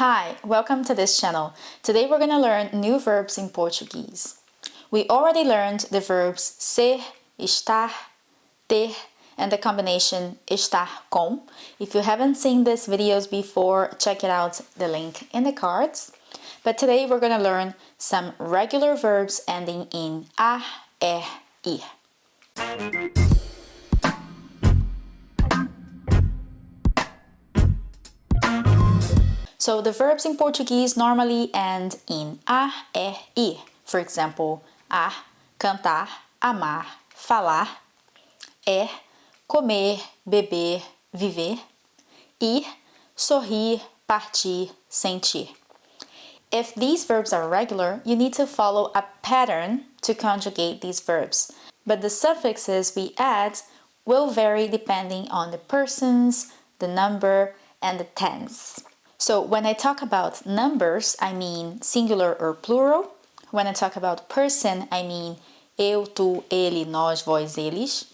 Hi, welcome to this channel. Today we're going to learn new verbs in Portuguese. We already learned the verbs ser, estar, ter, and the combination estar com. If you haven't seen these videos before, check it out, the link in the cards. But today we're going to learn some regular verbs ending in a, er, ir. So the verbs in Portuguese normally end in a, er, ir. For example, a, cantar, amar, falar. Er, comer, beber, viver. Ir, sorrir, partir, sentir. If these verbs are regular, you need to follow a pattern to conjugate these verbs. But the suffixes we add will vary depending on the persons, the number, and the tense. So when I talk about numbers, I mean singular or plural. When I talk about person, I mean eu, tu, ele, nós, vós, eles.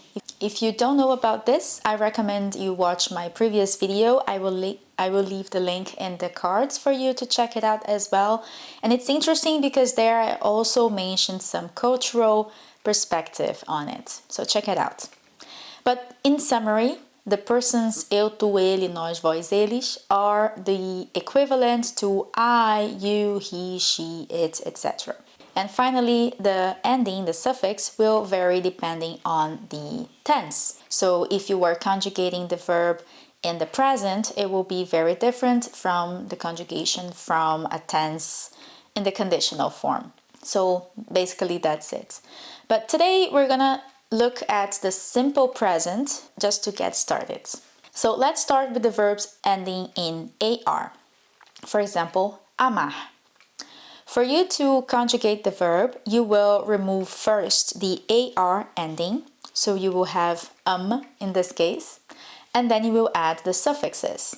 If you don't know about this, I recommend you watch my previous video. I will leave the link in the cards for you to check it out as well. And it's interesting because there I also mentioned some cultural perspective on it. So check it out. But in summary, the persons eu, tu, ele, nós, vós, eles are the equivalent to I, you, he, she, it, etc. And finally, the ending, the suffix, will vary depending on the tense. So if you are conjugating the verb in the present, it will be very different from the conjugation from a tense in the conditional form. So basically that's it. But today we're gonna look at the simple present just to get started. So let's start with the verbs ending in AR. For example, amar. For you to conjugate the verb, you will remove first the AR ending, so you will have in this case, and then you will add the suffixes.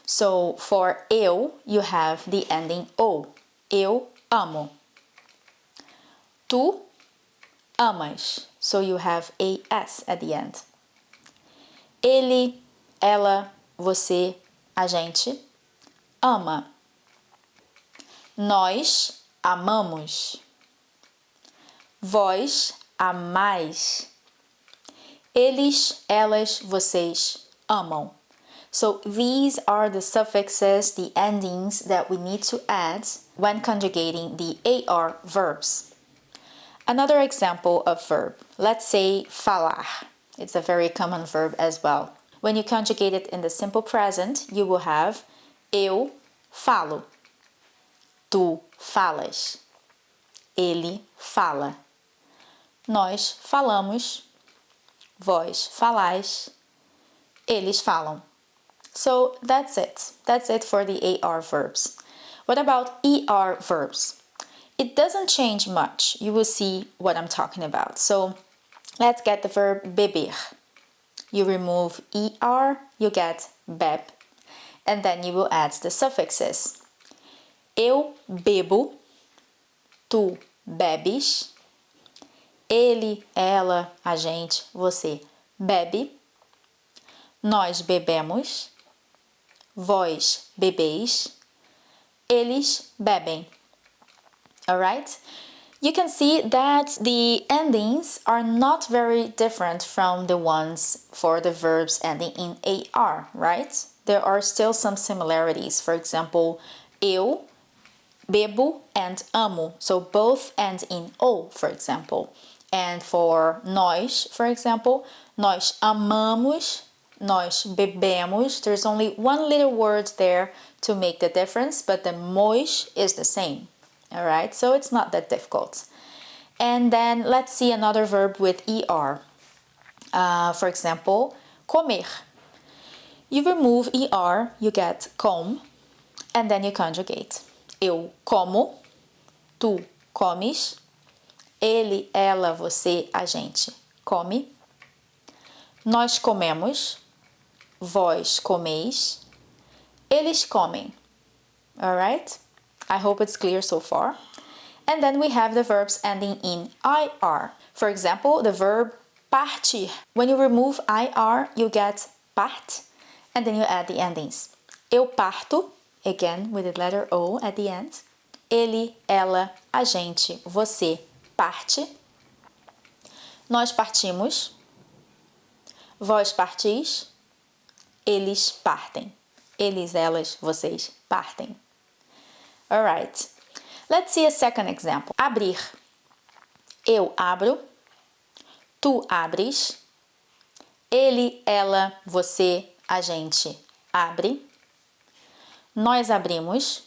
So for eu, you have the ending o, eu amo. Tu amas, so you have a S at the end. Ele, ela, você, a gente ama. Nós amamos. Vós amais. Eles, elas, vocês amam. So these are the suffixes, the endings that we need to add when conjugating the AR verbs. Another example of verb, let's say falar. It's a very common verb as well. When you conjugate it in the simple present, you will have eu falo. Tu falas. Ele fala. Nós falamos. Vós falais. Eles falam. So that's it. That's it for the AR verbs. What about ER verbs? It doesn't change much. You will see what I'm talking about. So let's get the verb beber. You remove ER, you get beb, and then you will add the suffixes. Eu bebo, tu bebes, ele, ela, a gente, você bebe, nós bebemos, vós bebeis, eles bebem. Alright? You can see that the endings are not very different from the ones for the verbs ending in AR, right? There are still some similarities. For example, eu, bebo, and amo. So both end in O, for example. And for nós, for example, nós amamos, nós bebemos. There's only one little word there to make the difference, but the mos is the same. Alright, so it's not that difficult. And then let's see another verb with ER. For example, comer. You remove ER, you get com, and then you conjugate. Eu como, tu comes, ele, ela, você, a gente come, nós comemos, vós comeis, eles comem. Alright? I hope it's clear so far. And then we have the verbs ending in IR. For example, the verb partir. When you remove IR, you get part, and then you add the endings. Eu parto, again with the letter O at the end. Ele, ela, a gente, você parte. Nós partimos. Vós partis. Eles partem. Eles, elas, vocês partem. Alright. Let's see a second example. Abrir. Eu abro. Tu abres. Ele, ela, você, a gente abre. Nós abrimos.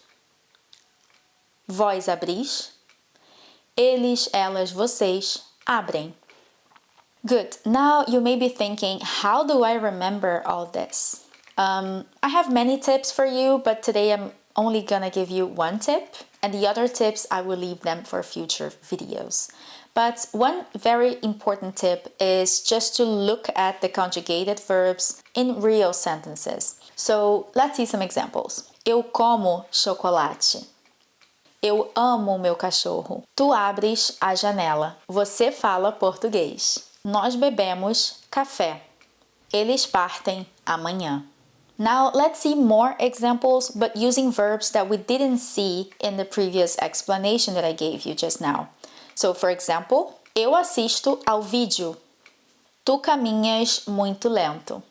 Vós abris. Eles, elas, vocês abrem. Good. Now you may be thinking, how do I remember all this? I have many tips for you, but today I'm only gonna give you one tip, and the other tips I will leave them for future videos. But one very important tip is just to look at the conjugated verbs in real sentences. So let's see some examples. Eu como chocolate. Eu amo meu cachorro. Tu abres a janela. Você fala português. Nós bebemos café. Eles partem amanhã. Now let's see more examples, but using verbs that we didn't see in the previous explanation that I gave you just now. So, for example, eu assisto ao vídeo. Tu caminhas muito lento.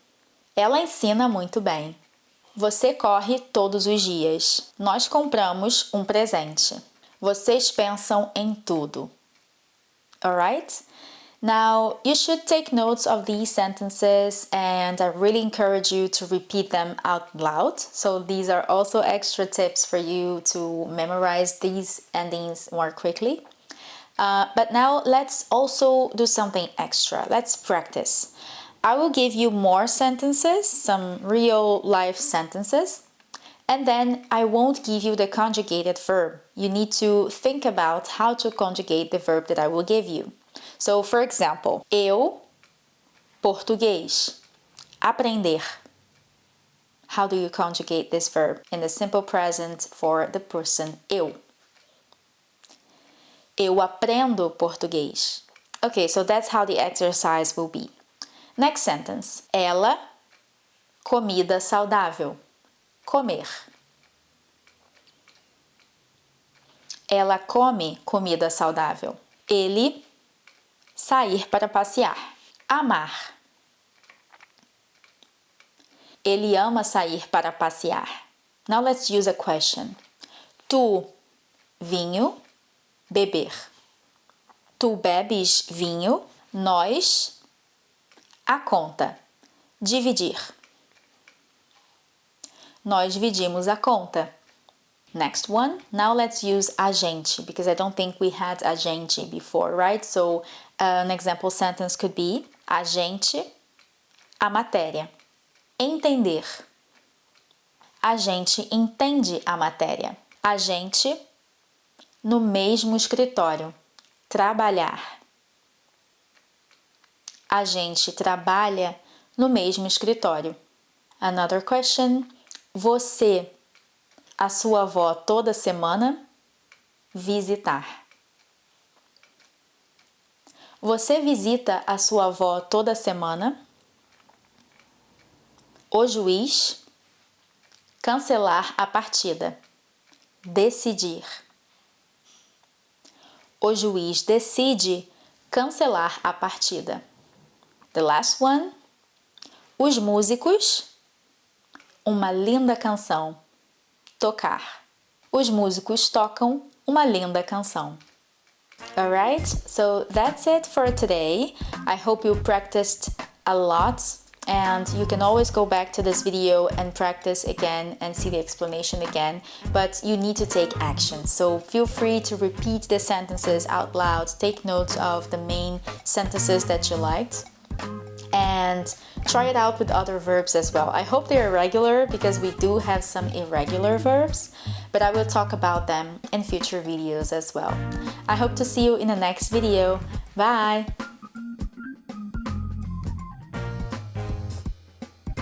Ela ensina muito bem. Você corre todos os dias. Nós compramos um presente. Vocês pensam em tudo. Alright? Now, you should take notes of these sentences, and I really encourage you to repeat them out loud. So these are also extra tips for you to memorize these endings more quickly. But now let's also do something extra. Let's practice. I will give you more sentences, some real life sentences, and then I won't give you the conjugated verb. You need to think about how to conjugate the verb that I will give you. So, for example, eu, português, aprender. How do you conjugate this verb in the simple present for the person eu? Eu aprendo português. Okay, so that's how the exercise will be. Next sentence. Ela, comida saudável. Comer. Ela come comida saudável. Ele, sair para passear. Amar. Ele ama sair para passear. Now let's use a question. Tu, vinho, beber. Tu bebes vinho, nós, a conta, dividir. Nós dividimos a conta. Next one, now let's use a gente, because I don't think we had a gente before, right? So an example sentence could be a gente, a matéria. Entender. A gente entende a matéria. A gente, no mesmo escritório. Trabalhar. A gente trabalha no mesmo escritório. Another question. Você, a sua avó toda semana? Visitar. Você visita a sua avó toda semana? O juiz, cancelar a partida. Decidir. O juiz decide cancelar a partida. The last one. Os músicos, uma linda canção. Tocar. Os músicos tocam uma linda canção. Alright, so that's it for today. I hope you practiced a lot, and you can always go back to this video and practice again and see the explanation again, but you need to take action. So feel free to repeat the sentences out loud, take notes of the main sentences that you liked, and try it out with other verbs as well. I hope they're regular, because we do have some irregular verbs, but I will talk about them in future videos as well. I hope to see you in the next video. Bye!